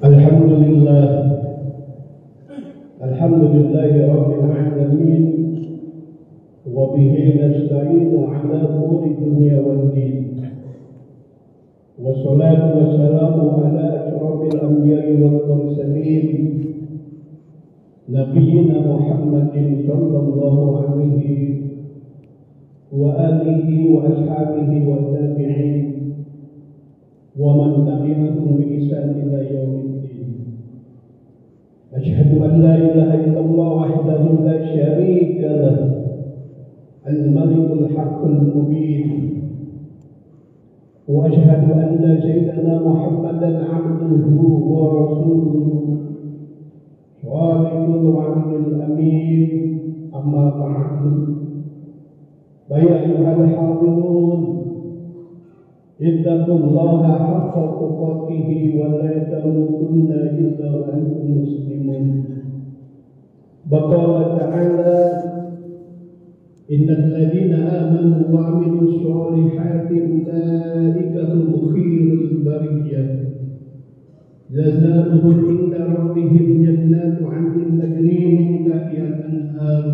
Alhamdulillah, Alhamdulillahi Rabbil Alamin, wa bihi nasta'inu ala umuri dunya wad din. Wassalatu wassalamu ala asyrafil anbiya'i wal mursalin, nabiyyina Muhammadin sallallahu alaihi wa alihi wa ashabihi wa tabi'in wa man tabi'ahum bi ihsan ila yaumiddin. Asyhadu an la ilaha illallah wahdahu la syarika lah, al-malikul haqqul mubin. Wa asyhadu anna sayyidana Muhammadan 'abduhu wa rasuluhu shadiqul wa'dil amin. Amma ba'du. Ya ayyuhal hafizun, ittaqullaha haqqa tuqatih wa la tamutunna illa wa antum muslimun. Qala ta'ala, innal ladzina amanu wa 'amilus solihati ulaika hum khairul bariyah, jazaohum 'inda rabbihim jannatu 'adnin tajri min tahtiha al-anhar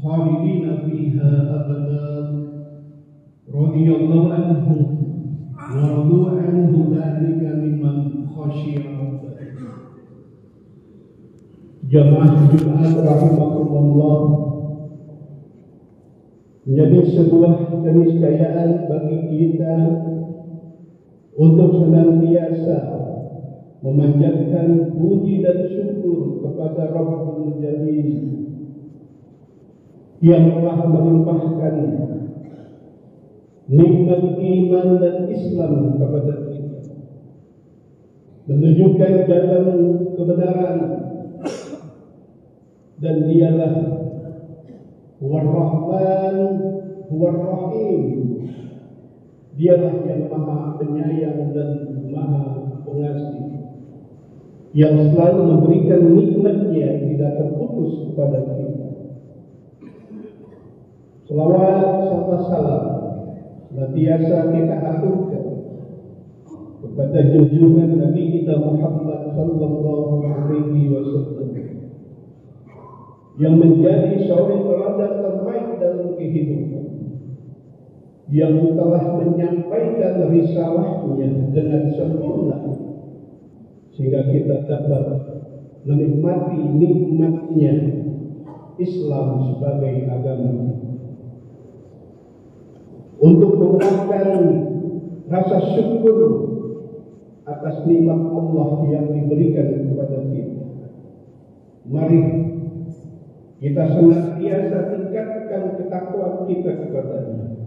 khalidina fiha abada. Radiyallahu anhum wa radu anhu, dzalika liman khasyiya rabbah. Jamaah Jumat rahimakumullah, menjadi sebuah keniscayaan bagi kita untuk senantiasa memanjatkan puji dan syukur kepada Rabbul Jalil yang telah melimpahkan nikmat iman dan Islam kepada kita, menunjukkan jalan kebenaran, dan dialah War-Rahman War-Rahim, dialah yang maha penyayang dan maha pengasih, yang selalu memberikan nikmatnya tidak terputus kepada kita. Selawat serta salam senantiasa kita aturkan kepada junjungan Nabi kita Muhammad sallallahu alaihi wasallam, yang menjadi suri teladan terbaik dalam kehidupan, yang telah menyampaikan risalahnya dengan sempurna, sehingga kita dapat menikmati nikmatnya Islam sebagai agama. Untuk mengucapkan rasa syukur atas nikmat Allah yang diberikan kepada kita, mari kita senantiasa tingkatkan ketakwaan kita kepada-Nya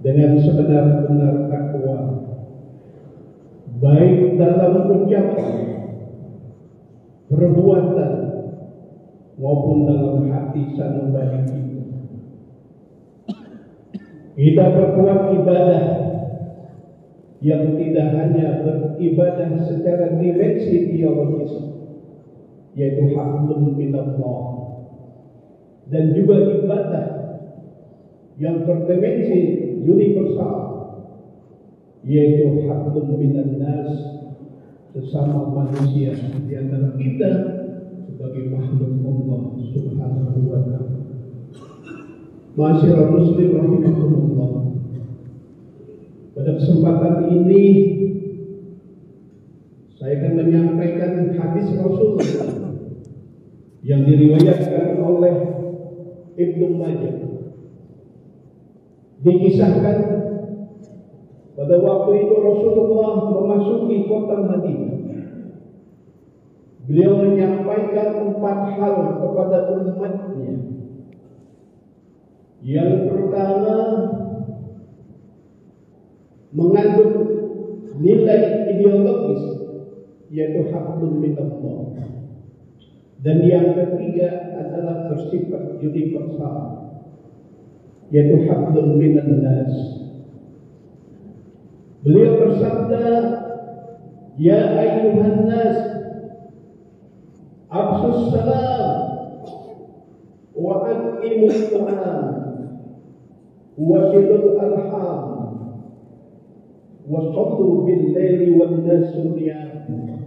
dengan sebenar-benar takwa, baik dalam ucapan, perbuatan, maupun dalam hati sanubari kita. Kita berbuat ibadah yang tidak hanya beribadah secara dimensi biologis, yaitu hablum minallah, dan juga ibadah yang berdimensi universal, yaitu hablum minannas, sesama manusia di antara kita sebagai makhluk Allah Subhanahu wa ta'ala. Ma'asyiral muslim rahimakumullah, pada kesempatan ini saya akan menyampaikan hadis Rasulullah yang diriwayatkan oleh Ibnu Majah. Dikisahkan pada waktu itu Rasulullah memasuki kota Madinah. Beliau menyampaikan 4 hal kepada umatnya. Yang pertama, mengandung nilai ideologis, yaitu hablum minallah. Dan yang ketiga adalah bersifat universal, yaitu hablum minannas. Beliau bersabda, ya ayyuhan nas, afsus salam wa aqimus salam wa silul arham wa sallu bil laili wan nas niyam.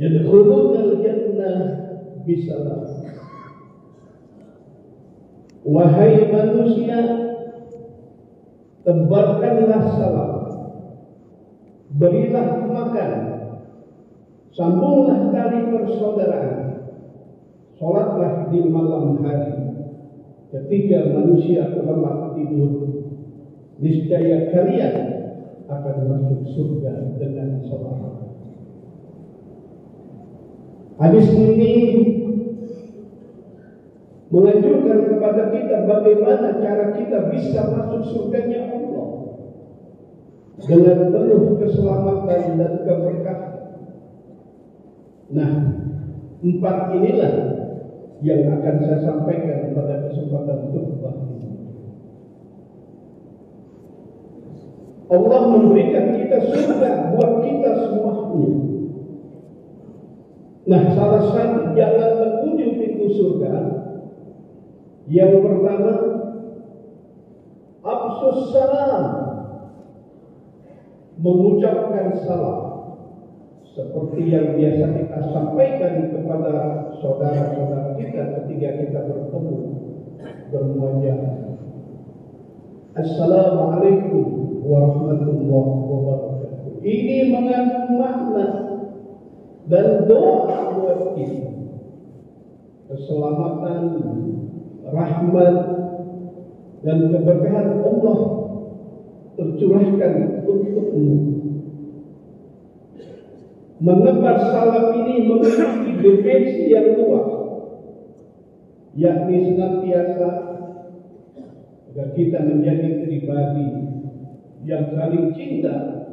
Yadkhulunal jannah bisalam. Wahai manusia, tebarkanlah salam, berilah makan, sambunglah tali persaudaraan, sholatlah di malam hari. Ketika manusia terlelap tidur, niscaya kalian akan masuk surga dengan sholat. Hadis ini menganjurkan kepada kita bagaimana cara kita bisa masuk surganya Allah dengan penuh keselamatan dan keberkahan. Nah, 4 inilah yang akan saya sampaikan pada kesempatan khutbah ini. Allah memberikan kita surga buat kita semuanya. Nah, salah satu jalan menuju pintu surga yang pertama, afsus salam, mengucapkan salam seperti yang biasa kita sampaikan kepada saudara-saudara kita ketika kita bertemu bermuajah. Assalamualaikum warahmatullahi wabarakatuh. Ini mengandung makna dan doa buat kita, keselamatan, rahmat dan keberkahan Allah tercurahkan untukmu. Menebar salam ini memiliki dimensi yang luas, yakni senantiasa agar kita menjadi pribadi yang saling cinta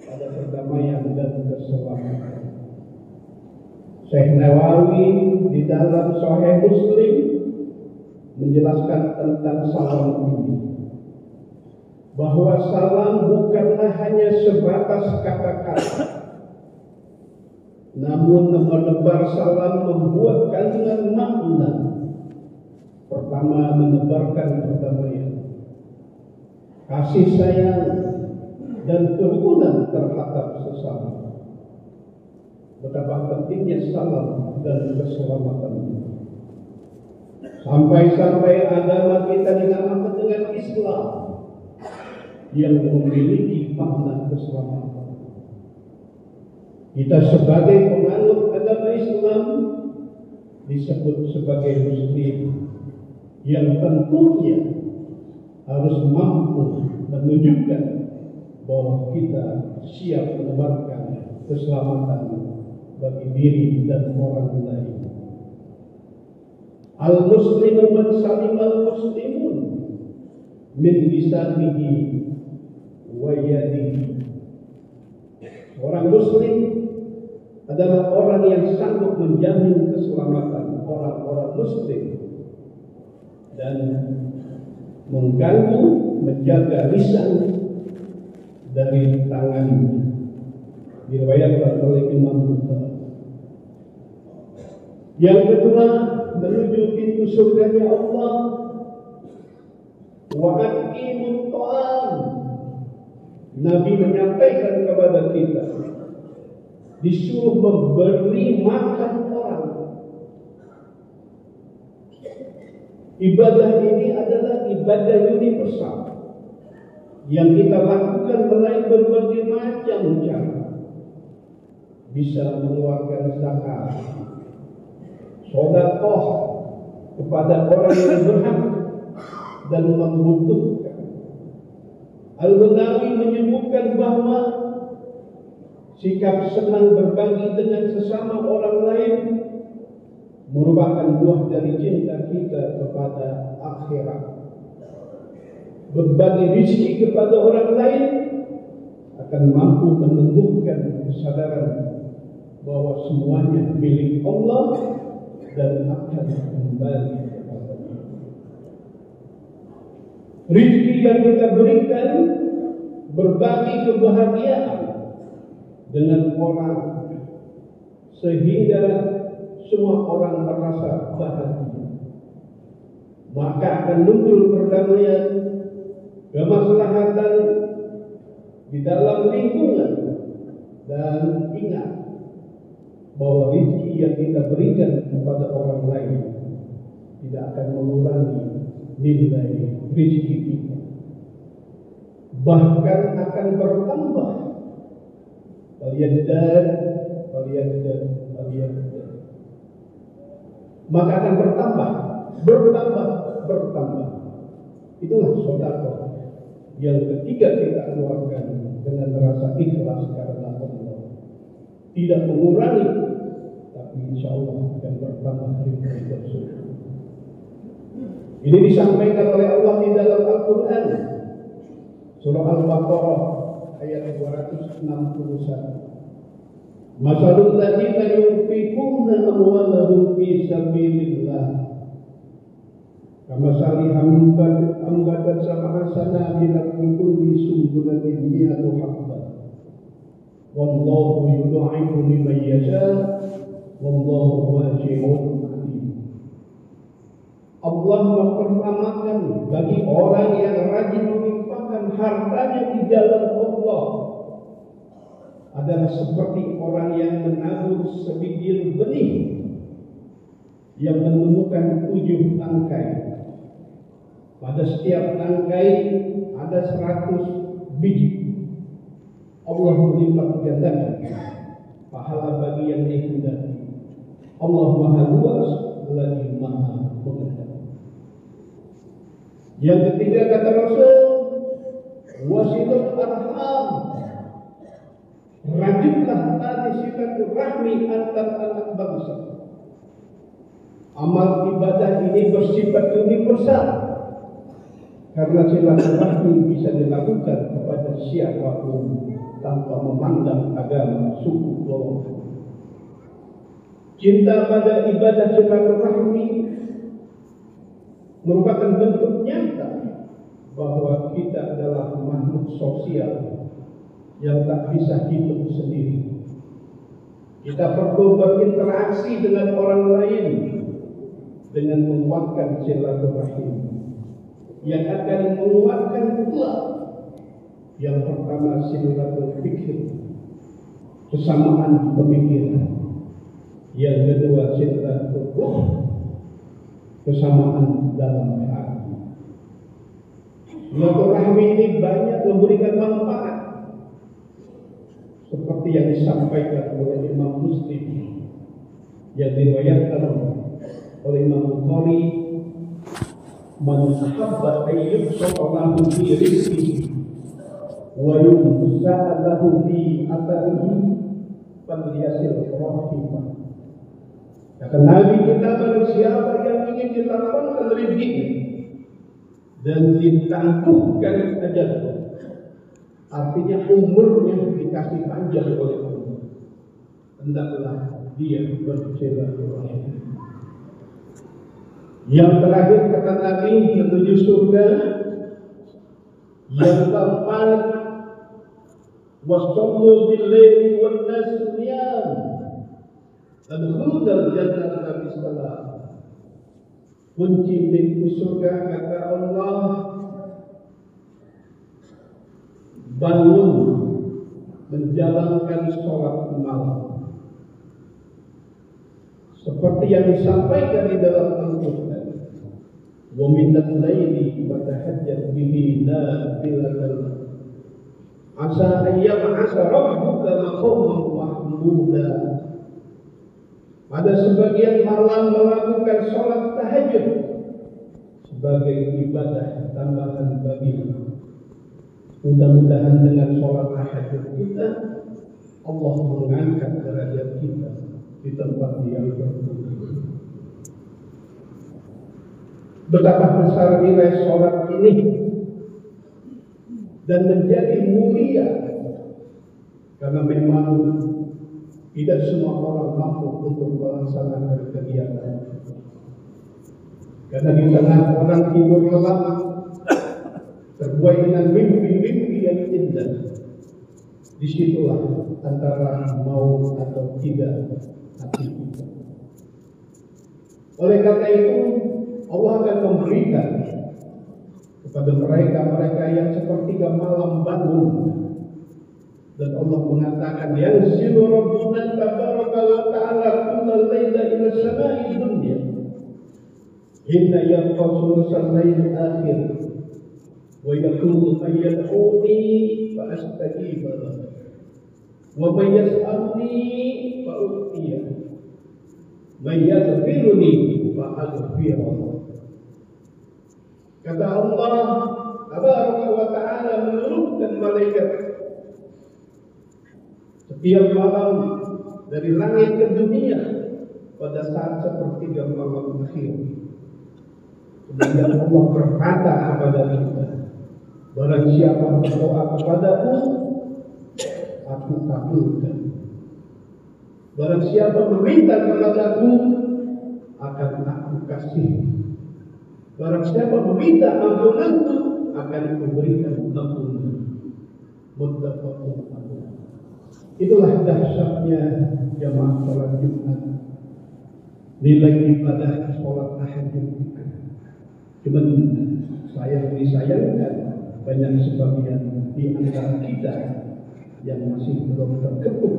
pada perdamaian dan keselamatan. Syekh Nawawi di dalam Sahih Muslim menjelaskan tentang salam ini, bahwa salam bukanlah hanya sebatas kata-kata, namun menebar salam membuat kandungan makna. Pertama, menebarkan perdamaian, kasih sayang dan kerukunan terhadap sesama. Betapa pentingnya salam dan keselamatan ini. Sampai-sampai agama kita dinamakan dengan Islam yang memiliki makna keselamatan. Kita sebagai penganut agama Islam disebut sebagai Muslim yang tentunya harus mampu menunjukkan bahwa kita siap menebarkan keselamatan bagi diri dan orang lain. Al-Muslimu man salim al-muslimun min lisanihi wa yadihi. Orang Muslim adalah orang yang sanggup menjamin keselamatan orang-orang Muslim dan mengganggu, menjaga lisan dari tangannya. Diriwayatkan oleh Imam Bukhari. Yang kedua, menuju pintu surganya Allah, wa aqimut ta'am. Nabi menyampaikan kepada kita, disuruh memberi makan orang. Ibadah ini adalah ibadah universal yang kita lakukan melalui berbagai macam cara. Bisa mengeluarkan zakat, sedekah kepada orang yang berhak dan membutuhkan. Al-Ghazali menyebutkan bahwa sikap senang berbagi dengan sesama orang lain merupakan buah dari cinta kita kepada akhirat. Berbagi rezeki kepada orang lain akan mampu menumbuhkan kesadaran bahwa semuanya milik Allah dan akan kembali kepada Dia. Rezeki yang kita berikan berbagi kebahagiaan dengan orang sehingga semua orang merasa bahagia, maka akan muncul perdamaian, kemaslahatan di dalam lingkungan. Dan ingat bahwa rezeki yang kita berikan kepada orang lain tidak akan mengurangi nilai rezeki kita, bahkan akan bertambah. Waliyaddad, maka akan bertambah. Itulah sedekah yang ketika kita keluarkan dengan rasa ikhlas karena Allah, tidak mengurangi, tapi insya Allah akan bertambah rizki tersebut. Ini disampaikan oleh Allah di dalam Al-Quran, surah Al-Baqarah ayat 261. Masalul ladzina yunfiquna amwalahum fi sabilillah kamasali ambatat sab'a sanabila fi kulli sunbulatin mi'atu habbah wallahu yudha'ifu liman yasha' wallahu wasi'un alim. Allah mempertamakan bagi orang yang rajin menginfakkan hartanya di jalan Allah adalah seperti orang yang menabur sebiji benih yang menemukan 7 tangkai. Pada setiap tangkai ada 100 biji. Allah melipat gandakan pahala bagi yang dikehendaki. Allah Maha Luas lagi Maha Mengetahui. Yang ketiga kata Rasul, wasilul arham, rajinlah tali silaturahmi antar anak bangsa. Amal ibadah ini bersifat universal karena silaturahmi bisa dilakukan kepada siapapun tanpa memandang agama, suku, golongan. Cinta pada ibadah silaturahmi merupakan bentuk nyata bahwa kita adalah makhluk sosial yang tak bisa hidup sendiri. Kita perlu berinteraksi dengan orang lain dengan menguatkan silaturahim yang akan menguatkan pula. Yang pertama silatul fikir, kesamaan pemikiran. Yang kedua silatul ruh, kesamaan dalam hati. Silaturahmi ini banyak memberikan manfaat seperti yang disampaikan oleh Imam Muslim yang diriwayatkan oleh Imam Bukhari, man habba ayyubsatalahu fi rizqihi wa yumsa'alahu fi atharihi falyasil rahimah. Kata Nabi kita, siapa yang ingin dilapangkan rezekinya dan ditangguhkan ajalnya, artinya umurnya dikasih panjang oleh Allah, hendaklah dia bersilaturahmi. Yang terakhir kata Nabi menuju surga. Yang keempat, wasallu bil-laili wan nas niyam tadkhulul jannata bisalam. Kunci pintu surga kata Allah, bangun menjalankan sholat malam. Seperti yang disampaikan di dalam Al-Quran, wa minal laili fatahajjat bihi nafilatan asa ayyab'asa rabbuka maqaman mahmuda. Pada sebagian malam melakukan sholat tahajud sebagai ibadah tambahan bagimu. Mudah-mudahan dengan sholat tahajud kita Allah mengangkat derajat kita di tempat yang tertinggi. Betapa besar nilai sholat ini dan menjadi mulia karena memang tidak semua orang mampu untuk melaksanakan kegiatan. Karena di tengah orang tidur lelap terbuai dengan mimpi-mimpi yang indah, disitulah antara mau atau tidak hati kita. Oleh karena itu Allah akan memberikan kepada mereka yang sepertiga malam bangun Dan Allah mengatakan yanzilu rabbuna tabaraka wa ta'ala kullal laila ila samai dunya hina yabqa sulusal lail akhir wa yaqulu man yad'uni fa astajib lahu wa man yas'alni fa u'tiyah man yaghfiruni fa aghfir lahu. Kata Allah tabaraka wa ta'ala menurunkan malaikat setiap malam dari langit ke dunia pada saat sepertiga malam akhir. Kemudian Allah berkata kepada kita, barang siapa berdoa kepadaku, aku kabulkan. Barang siapa meminta kepadaku, akan aku kasih. Barang siapa meminta ampunanku, akan kuberikan ampunan. Muttafaqun alaih. Itulah dahsyatnya jamaah sholat Jumat. Nilai ibadah sholat tahajud kita. Cuma saya disayangkan banyak sebagian di antara kita yang masih belum terketuk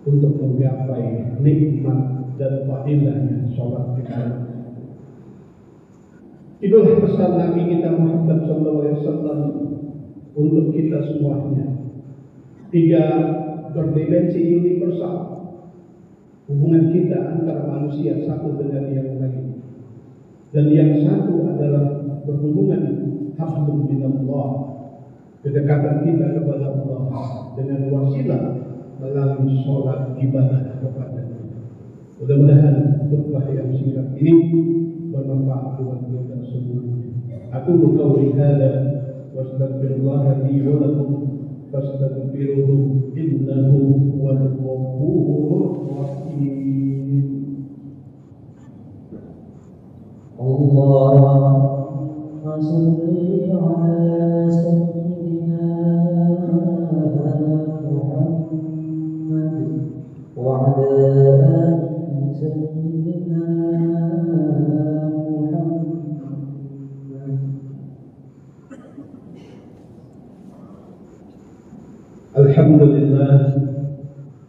untuk menggapai nikmat dan fadilahnya sholat Jumat. Itulah pesan Nabi kita Muhammad SAW untuk kita semuanya. 3 berdimensi universal hubungan kita antara manusia satu dengan yang lain, dan yang satu adalah berhubungan hablum minallah, kedekatan kita kepada Allah dengan wasilah melalui sholat ibadah kepada-Nya. Mudah-mudahan khutbah yang singkat ini bermanfaat buat kita semuanya. Aku qauli hadza wa astaghfirullah li wa lakum fastaghfiruhu innahu huwal ghafurur rahim. Allahumma shalli ala sayyidina Muhammad wa ala ali sayyidina Muhammad. Alhamdulillah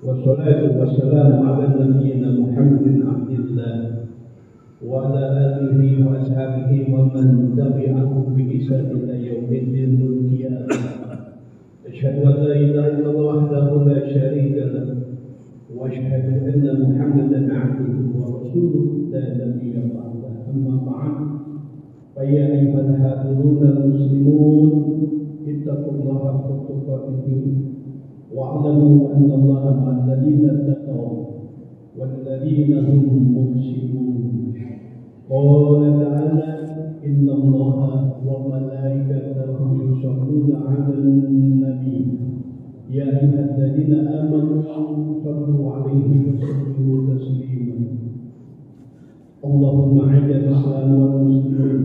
wassalatu wassalamu ala nabiyyina Muhammadin abdillah wa ala alihi wa ashabihi wa man tabi'ahum bi ihsan ila yaumiddin qiyamah. Asyhadu an la ilaha illallah wahdahu la syarika lahu wa asyhadu anna Muhammadan 'abduhu wa rasuluhu la nabiyya ba'dahu. Amma ba'd, fa ya ayyuhal hadirun muslimun ittaqullaha haqqa tuqatih واعلموا أن الله مع الذين اتقوا والذين هم محسنون. قال تعالى إن الله وملائكته يصلون على النبي يا أيها الذين آمنوا صلوا عليه وسلموا تسليما. اللهم أعز الإسلام والمسلمين،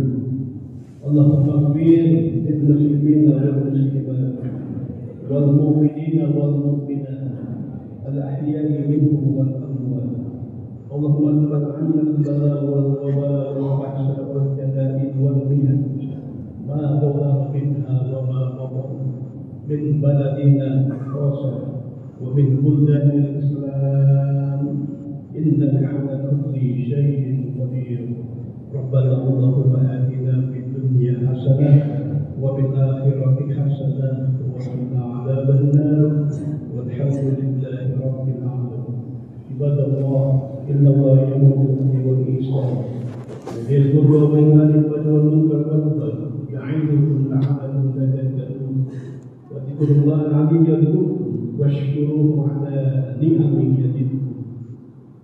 اللهم اغفر للمسلمين والمسلمات والمؤمنين والمؤمنات الأحياء منهم والأموات. اللهم ادفع عنا البلاء والوباء والبأس والجلائل والمحن ما ظهر منها وما بطن من بلدنا خاصة ومن بلدان الإسلام إنك على كل شيء قدير. ربنا اللهم آتنا في الدنيا حسنة وفي الآخرة حسنة وقنا عذاب النار والحمد لله رب العالمين. عباد الله إن الله يأمر بالعدل والإحسان وينهى عن البر والمنكر والبغي يعظكم لعلكم تذكرون. واذكروا الله العظيم يذكركم واشكروه على نعمه يزدكم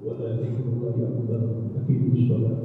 ولا ذكر الله أكبر. أقيموا الصلاة.